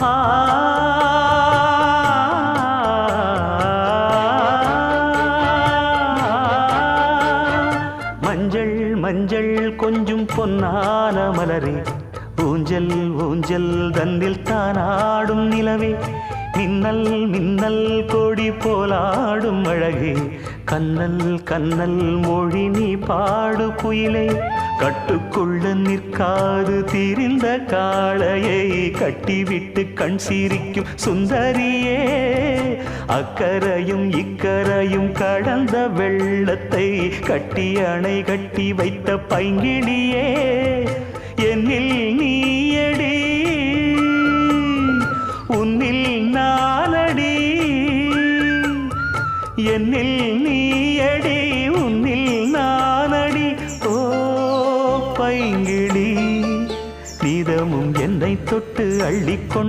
ஆ மஞ்சள் மஞ்சள் கொஞ்சம் பொன்னான மலரே ஊஞ்சல் ஊஞ்சல் தன்னில் தானாடும் நிலவே மின்னல் மின்னல் கொடி போலாடும் அழகே கண்ணல் கண்ணல் மொழி நீ பாடு குயிலே கட்டுக்குள்ள நிற்காது திரிந்த காளையை கட்டிவிட்டு கண் சிரிக்கும் சுந்தரியே அக்கரையும் இக்கரையும் கடந்த வெள்ளத்தை கட்டி அணை கட்டி வைத்த பைங்கிளியே என்னில் நீயடி உன்னில் நானடி என்னில் நீயடி உன்னில் நானடி ஓ பைங்கிளி நீதமும் என்னை தொட்டு அள்ளிக்கொண்டு